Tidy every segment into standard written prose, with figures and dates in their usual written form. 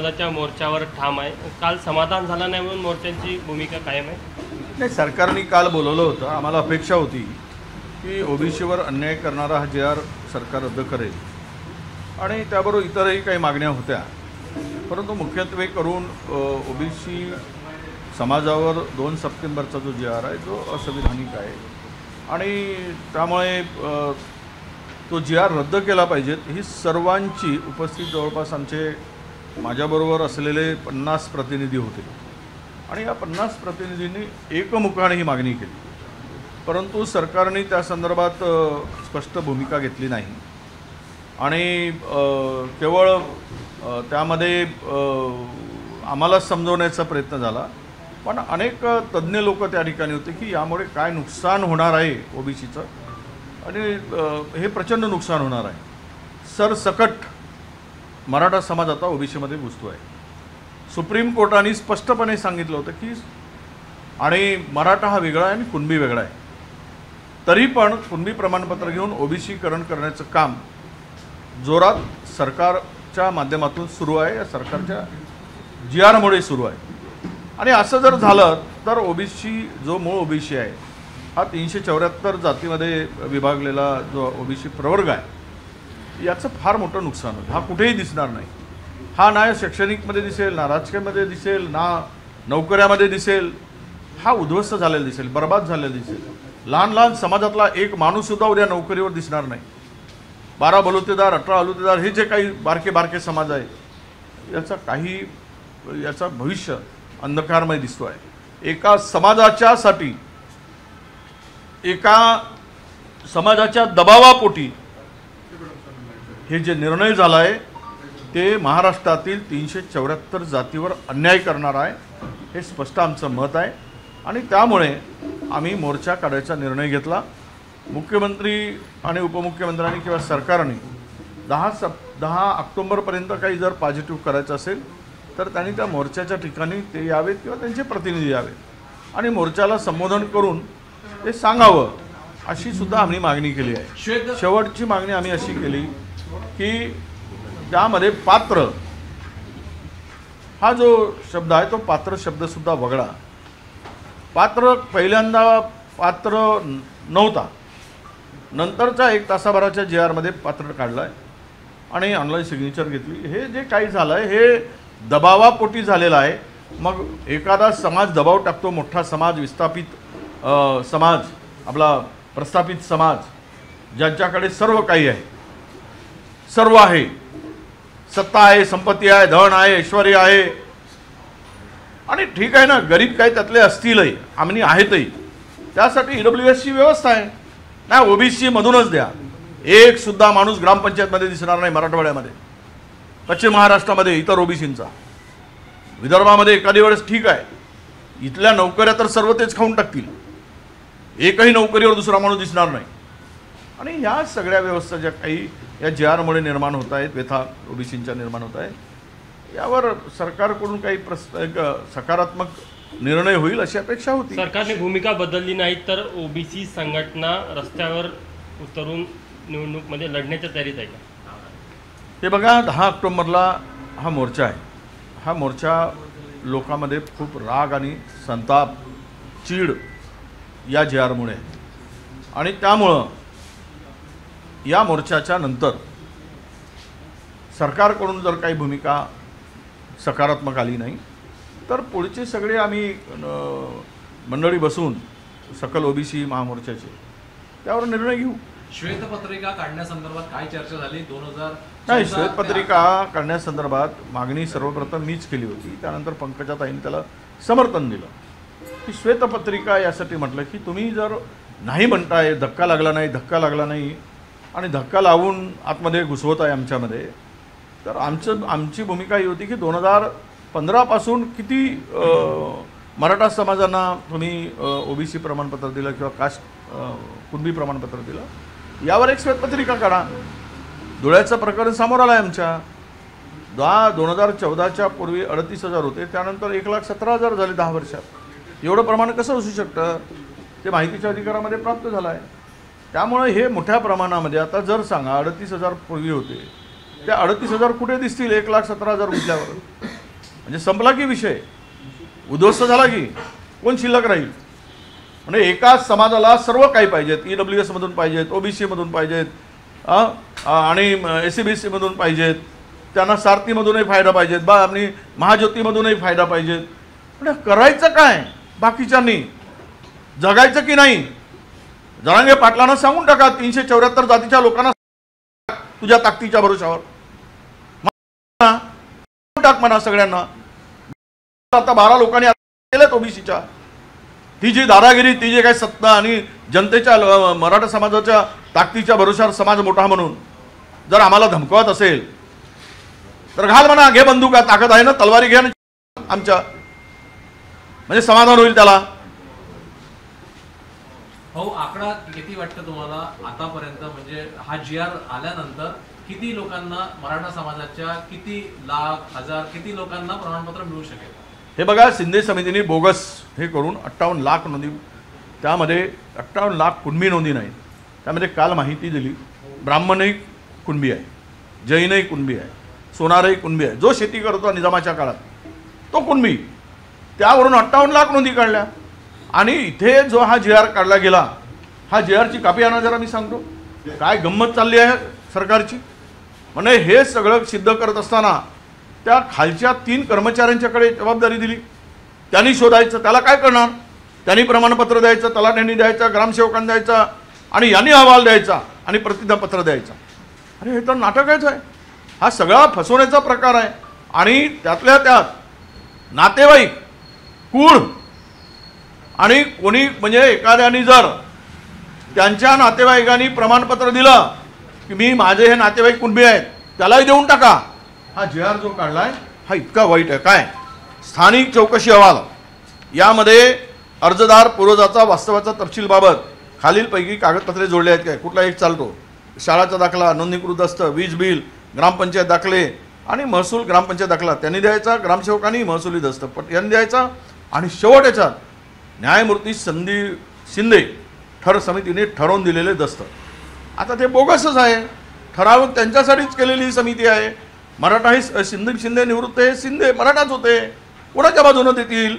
समाजाच्या मोर्चावर ठाम आहे. काल समाधान झालं नाही म्हणून मोर्चांची भूमिका कायम आहे. नाही, सरकारने काल बोलवलं होतं. आम्हाला अपेक्षा होती की ओबीसीवर अन्याय करणारा हा जे आर सरकार रद्द करेल आणि त्याबरोबर इतरही काही मागण्या होत्या. परंतु मुख्यत्वे करून ओबीसी समाजावर 2 सप्टेंबरचा जो जे आर आहे तो असंविधानिक आहे आणि त्यामुळे तो जे आर रद्द केला पाहिजे. ही सर्वांची उपस्थित जवळपास आमचे माझ्याबरोबर असलेले 50 प्रतिनिधी होते आणि या 50 प्रतिनिधींनी एकमुखाने ही मागणी केली. परंतु सरकारने त्या संदर्भात स्पष्ट भूमिका घेतली नाही आणि केवळ त्यामध्ये आम्हाला समजवण्याचा प्रयत्न झाला. पण अनेक तज्ज्ञ लोक त्या ठिकाणी होते की यामुळे काय नुकसान होणार आहे ओबीसीचं आणि हे प्रचंड नुकसान होणार आहे. सरसकट मराठा समाज आता ओबीसीमध्ये घुसतो आहे. सुप्रीम कोर्टाने स्पष्टपणे सांगितलं होतं की आणि मराठा हा वेगळा आहे आणि कुणबी वेगळा आहे. तरी पण कुणबी प्रमाणपत्र घेऊन ओबीसीकरण करण्याचं काम जोरात सरकारच्या माध्यमातून सुरू आहे. या सरकारच्या जी आरमुळे सुरू आहे आणि असं जर झालं तर ओबीसी जो मूळ ओबीसी आहे हा 374 जातीमध्ये विभागलेला जो ओबीसी प्रवर्ग आहे याचं फार मोठं नुकसान होईल. हा कुठेही दिसणार नाही. हा ना शैक्षणिकमध्ये दिसेल, ना राजकीयमध्ये दिसेल, ना नोकऱ्यामध्ये दिसेल. हा उद्ध्वस्त झालेला दिसेल, बर्बाद झालेला दिसेल. लहान लहान समाजातला एक माणूससुद्धा उद्या नोकरीवर दिसणार नाही. 12 बलुतेदार, 18 बलुतेदार हे जे काही बारके बारके समाज आहे याचा भविष्य अंधकारमय दिसतो आहे. एका समाजाच्यासाठी एका समाजाच्या दबावापोटी हे जे निर्णय झाला आहे ते महाराष्ट्रातील 374 जातीवर अन्याय करणार आहे. हे स्पष्ट आमचं मत आहे आणि त्यामुळे आम्ही मोर्चा काढायचा निर्णय घेतला. मुख्यमंत्री आणि उपमुख्यमंत्र्यांनी किंवा सरकारने 10 ऑक्टोबरपर्यंत काही जर पॉझिटिव्ह करायचं असेल तर त्यांनी त्या मोर्चाच्या ठिकाणी ते यावेत किंवा त्यांचे प्रतिनिधी यावेत आणि मोर्चाला संबोधन करून ते सांगावं अशी सुद्धा आम्ही मागणी केली आहे. शेवटची मागणी आम्ही अशी केली की त्यामध्ये पात्र हा जो शब्द आहे तो पात्र शब्दसुद्धा वगळा. पात्र पहिल्यांदा पात्र नव्हता, नंतरच्या 1 तासाभराच्या जे आरमध्ये पात्र काढलं आहे आणि ऑनलाईन सिग्नेचर घेतली. हे जे काही झालं आहे हे दबावापोटी झालेलं आहे. मग एखादा समाज दबाव टाकतो, मोठा समाज, विस्थापित समाज, आपला प्रस्थापित समाज ज्यांच्याकडे सर्व काही आहे, सर्व आहे, सत्ता आहे, संपत्ती आहे, धन आहे, ऐश्वर्य आहे आणि ठीक आहे ना, गरीब काही त्यातले असतीलही, आम्ही आहेतही. त्यासाठी ईडब्ल्यूएसची व्यवस्था आहे ना. ओबीसी मधूनच द्या. एक सुद्धा माणूस ग्रामपंचायतमध्ये दिसणार नाही मराठवाड्यामध्ये, पश्चिम महाराष्ट्रामध्ये इतर ओबीसींचा. विदर्भामध्ये एखादी वेळेस ठीक आहे, इथल्या नोकऱ्या तर सर्व तेच खाऊन टाकतील. एकही नोकरीवर दुसरा माणूस दिसणार नाही. आणि ह्या सगळ्या व्यवस्था ज्या काही या जे आरमुळे निर्माण होत आहेत, व्यथा ओबीसींच्या निर्माण होत आहेत, यावर सरकारकडून काही सकारात्मक निर्णय होईल अशी अपेक्षा होती. सरकारने भूमिका बदलली नाही तर ओबीसी संघटना रस्त्यावर उतरून निवडणूकमध्ये लढण्याच्या तयारीत आहे का? हे बघा, 10 ऑक्टोबरला हा मोर्चा आहे. हा मोर्चा लोकांमध्ये खूप राग आणि संताप, चीड या जे आरमुळे आणि त्यामुळं या मोर्चाच्या नंतर सरकारकडून जर काही भूमिका सकारात्मक आली नाही तर पुढचे सगळे आम्ही मंडळी बसून सकल ओबीसी महामोर्चाचे त्यावर निर्णय घेऊ. श्वेतपत्रिका काढण्यासंदर्भात काय चर्चा झाली? 2000 नाही, श्वेतपत्रिका काढण्यासंदर्भात मागणी सर्वप्रथम मीच केली होती. त्यानंतर पंकजाताईंनी त्याला समर्थन दिलं की श्वेतपत्रिका यासाठी म्हटलं की तुम्ही जर नाही म्हणताय, धक्का लागला नाही आणि धक्का लावून आतमध्ये घुसवत आहे आमच्यामध्ये, तर आमची भूमिका ही होती की 2015 पासून किती मराठा समाजांना तुम्ही ओबीसी प्रमाणपत्र दिलं किंवा कास्ट कुणबी प्रमाणपत्र दिलं, यावर एक श्वेतपत्रिका काढा. धुळ्याचं प्रकरण समोर आलं आहे आमच्या. 2014च्या पूर्वी 38,000 होते, त्यानंतर 1,17,000 झाले 10 वर्षात. एवढं प्रमाण कसं असू शकतं? ते माहितीच्या अधिकारामध्ये प्राप्त झालं आहे. त्यामुळे हे मोठ्या प्रमाणामध्ये आता जर सांगा 38,000 पूर्वी होते, त्या 38,000 कुठे दिसतील 1,17,000 उठल्यावर? म्हणजे संपला की विषय, उद्ध्वस्त झाला की कोण शिल्लक राहील? म्हणजे एकाच समाजाला सर्व काही पाहिजेत, EWS मधून पाहिजेत, OBC मधून पाहिजेत, आणि SCBC मधून पाहिजेत, त्यांना सारथीमधूनही फायदा पाहिजेत, आणि महाज्योतीमधूनही फायदा पाहिजेत. म्हणजे करायचं काय? बाकीच्यांनी जगायचं की नाही? जरांगे पाटलांना सांगून टाका 374 जातीच्या लोकांना तुझ्या ताकदीच्या भरोशावर टाक म्हणा सगळ्यांना. आता 12 लोकांनी केलेत OBCच्या. ती जी दादागिरी, ती जे काही सत्ता आणि जनतेच्या मराठा समाजाच्या ताकदीच्या भरोशावर समाज मोठा म्हणून जर आम्हाला धमकवत असेल तर घाल म्हणा, घे बंदूक, ताकद आहे ना, तलवारी घ्या आमच्या, म्हणजे समाधान होईल त्याला. हो, आकडा किती वाटतं तुम्हाला आतापर्यंत? म्हणजे हा GR आल्यानंतर किती लोकांना, मराठा समाजाच्या किती लाख, हजार, किती लोकांना प्रमाणपत्र मिळू शकेल? हे बघा, शिंदे समितीने बोगस हे करून 58 लाख नोंदी, त्यामध्ये 58 लाख कुणबी नोंदी नाहीत. त्यामध्ये काल माहिती दिली ब्राह्मणही कुणबी आहे, जैनही कुणबी आहे, सोनारही कुणबी आहे, जो शेती करतो निजामाच्या काळात तो कुणबी. त्यावरून 58 लाख नोंदी काढल्या. आणि इथे जो हा GR काढला गेला, हा GRची कापी आणा जरा, मी सांगतो काय गंमत चालली आहे सरकारची. म्हणजे हे सगळं सिद्ध करत असताना त्या खालच्या 3 कर्मचाऱ्यांच्याकडे जबाबदारी दिली. त्यांनी शोधायचं, त्याला काय करणार? त्यांनी प्रमाणपत्र द्यायचं, तलाठ्यांनी द्यायचं, ग्रामसेवकांनी द्यायचा, आणि यांनी अहवाल द्यायचा आणि प्रतिज्ञापत्र द्यायचं. अरे हे तर नाटकच आहे. हा सगळा फसवण्याचा प्रकार आहे. आणि त्यातल्या त्यात नातेवाईक, कुळ, आणि कोणी म्हणजे एखाद्याने जर त्यांच्या नातेवाईकांनी प्रमाणपत्र दिलं की मी, माझे हे नातेवाईक कुणबी आहेत, त्यालाही देऊन टाका. हा GR जो काढलाय हा इतका वाईट आहे. काय स्थानिक चौकशी अहवाल, यामध्ये अर्जदार पूर्वजाचा वास्तवाचा तपशीलबाबत खालीलपैकी कागदपत्रे जोडले आहेत काय? कुठला एक चालतो? शाळाचा दाखला, नोंदणीकृत दस्त, वीज बिल, ग्रामपंचायत दाखले आणि महसूल ग्रामपंचायत दाखला त्यांनी द्यायचा, ग्रामसेवकांनी महसुली दस्त यांनी द्यायचा. आणि शेवट याच्यात न्यायमूर्ती संदीप शिंदे ठर समितीने ठरवून दिलेले दस्त. आता ते बोगसच आहे, ठराव त्यांच्यासाठीच केलेली ही समिती आहे. मराठा ही संदीप शिंदे निवृत्त हे शिंदे मराठाच होते, कोणाच्या बाजूने देतील?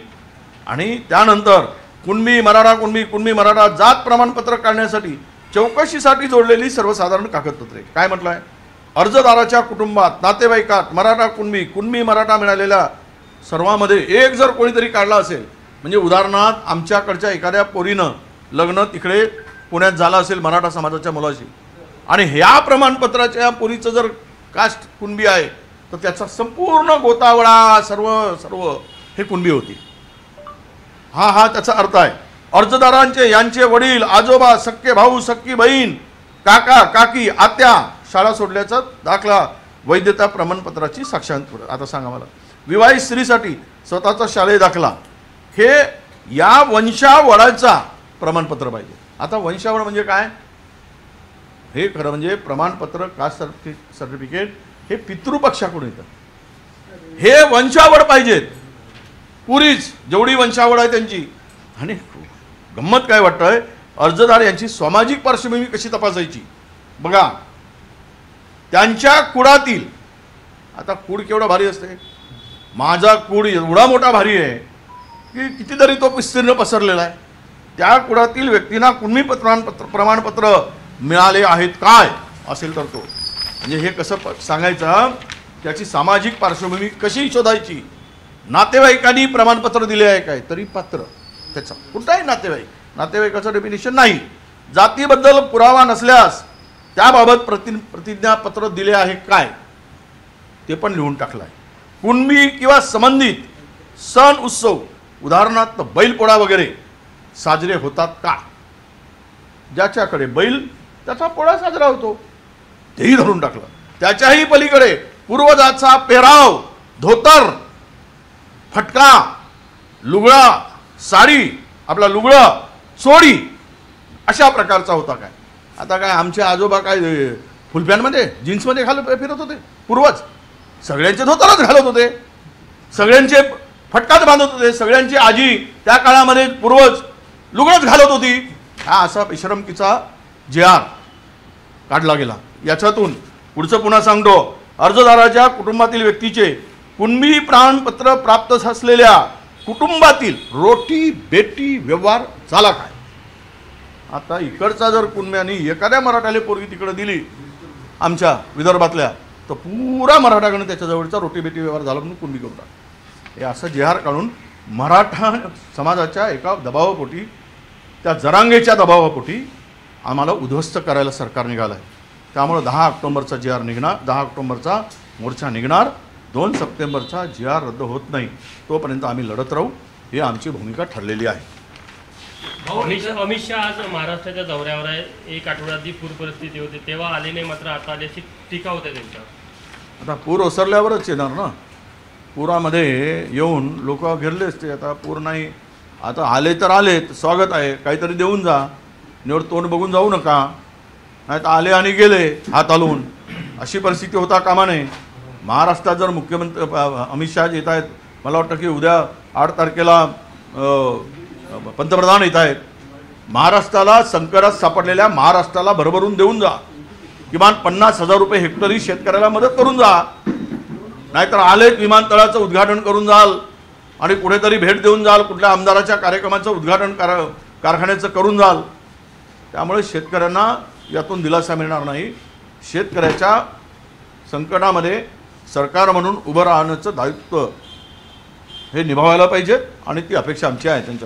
आणि त्यानंतर कुणबी मराठा, कुणबी मराठा जात प्रमाणपत्र काढण्यासाठी चौकशीसाठी जोडलेली सर्वसाधारण कागदपत्रे. काय म्हटलं आहे? अर्जदाराच्या कुटुंबात, नातेवाईकात मराठा, कुणबी मराठा मिळालेल्या सर्वांमध्ये एक जर कोणीतरी काढला असेल, म्हणजे उदाहरणार्थ आमच्याकडच्या एखाद्या पोरीनं लग्न तिकडे पुण्यात झालं असेल मराठा समाजाच्या मुलाशी, आणि ह्या प्रमाणपत्राच्या पोरीचं जर कास्ट कुणबी आहे तर त्याचा संपूर्ण गोतावळा सर्व हे कुणबी होती. हा त्याचा अर्थ आहे. अर्जदारांचे यांचे वडील, आजोबा, सख्खे भाऊ, सख्खी बहीण, काका, काकी, आत्या शाळा सोडल्याचा दाखला, वैधता प्रमाणपत्राची साक्षांतर. आता सांगा मला, विवाहित स्त्रीसाठी स्वतःचा शालेय दाखला, हे या वंशावळाचा प्रमाणपत्र पाहिजे. आता वंशावळ म्हणजे काय? हे खरं म्हणजे प्रमाणपत्र, कास्ट सर्टिफिकेट हे पितृपक्षाकडून येतं. हे वंशावळ पाहिजेत पुरीच, जेवढी वंशावळ आहे त्यांची. आणि गंमत काय वाटतंय, अर्जदार यांची सामाजिक पार्श्वभूमी कशी तपासायची बघा. त्यांच्या कुळातील, आता कुळ केवढा भारी असते, माझा कुळ एवढा मोठा भारी आहे की कितीतरी तो विस्तीर्ण पसरलेला आहे. त्या कुळातील व्यक्तींना कुणबी प्रमाणपत्र मिळाले आहेत काय असेल तर तो, म्हणजे हे कसं सांगायचं, त्याची सामाजिक पार्श्वभूमी कशी शोधायची. नातेवाईकांनी प्रमाणपत्र दिले आहे काय, तरी पात्र त्याचा कुठलाही नातेवाईकाचं डेफिनेशन नाही. जातीबद्दल पुरावा नसल्यास त्याबाबत प्रतिज्ञापत्र दिले आहे काय ते पण लिहून टाकलं आहे. कुणबी किंवा संबंधित सण उत्सव, उदाहरणार्थ बैलपोळा वगैरे साजरे होतात का? ज्याच्याकडे बैल त्याचा पोळा साजरा होतो, तेही धरून टाकलं. त्याच्याही पलीकडे पूर्वजाचा पेहराव, धोतर, फटका, लुगडा, साडी, आपला लुगडं, चोळी अशा प्रकारचा होता काय? आता काय आमचे आजोबा काय फुलपॅनमध्ये जीन्समध्ये फिरत होते? पूर्वज सगळ्यांचे धोतरच घालत होते, सगळ्यांचे फटकाच बांधत होते, सगळ्यांची आजी त्या काळामध्ये पूर्वज लुगडंच घालत होती. हा असा बेशरमकीचा GR काढला गेला. याच्यातून पुढचं पुन्हा सांगतो, अर्जदाराच्या कुटुंबातील व्यक्तीचे कुणबी प्रमाणपत्र प्राप्त असलेल्या कुटुंबातील रोटी बेटी व्यवहार झाला काय? आता इकडचा जर कुणब्यानी एखाद्या मराठाले पोरगी तिकडे दिली आमच्या विदर्भातल्या, तर पुरा मराठाकडून त्याच्याजवळचा रोटी बेटी व्यवहार झाला म्हणून कुणबी करून टाकला. हे असं जेहार काढून मराठा समाजाच्या एका दबावापोटी, त्या जरांगेच्या दबावापोटी आम्हाला उद्ध्वस्त करायला सरकार निघालं आहे. त्यामुळं 10 ऑक्टोबरचा जी आर निघणार, 10 ऑक्टोबरचा मोर्चा निघणार. 2 सप्टेंबरचा जी आर रद्द होत नाही तोपर्यंत आम्ही लढत राहू, ही आमची भूमिका ठरलेली आहे. अमित शहा आज महाराष्ट्राच्या दौऱ्यावर आहे. 1 आठवडा आधी पूर परिस्थिती होती, तेव्हा आले नाही, मात्र आता आली अशी टीका होते त्यांच्यावर. आता पूर ओसरल्यावरच येणार ना. पुरामध्ये येऊन लोक घेरले असते. आता पूर नाही, आता आले तर आलेत, स्वागत आहे, काहीतरी देऊन जा, निवड तोंड बघून जाऊ नका. नाही तर आले आणि गेले हात हलवून, अशी परिस्थिती होता कामा नये. महाराष्ट्रात जर मुख्यमंत्री अमित शहा येत आहेत, मला वाटतं की उद्या 8 तारखेला पंतप्रधान येत आहेत. महाराष्ट्राला संकटात सापडलेल्या महाराष्ट्राला भरभरून देऊन जा. किमान 50,000 रुपये हेक्टरी शेतकऱ्याला मदत करून जा. नाहीतर आलेत विमानतळाचं उद्घाटन करून जाल आणि कुठेतरी भेट देऊन जाल, कुठल्या आमदाराच्या कार्यक्रमाचं उद्घाटन कारखान्याचं करून जाल. त्यामुळे शेतकऱ्यांना यातून दिलासा मिळणार नाही. शेतकऱ्याच्या संकटामध्ये सरकार म्हणून उभं राहण्याचं दायित्व हे निभावायला पाहिजे आणि ती अपेक्षा आमची आहे त्यांच्या.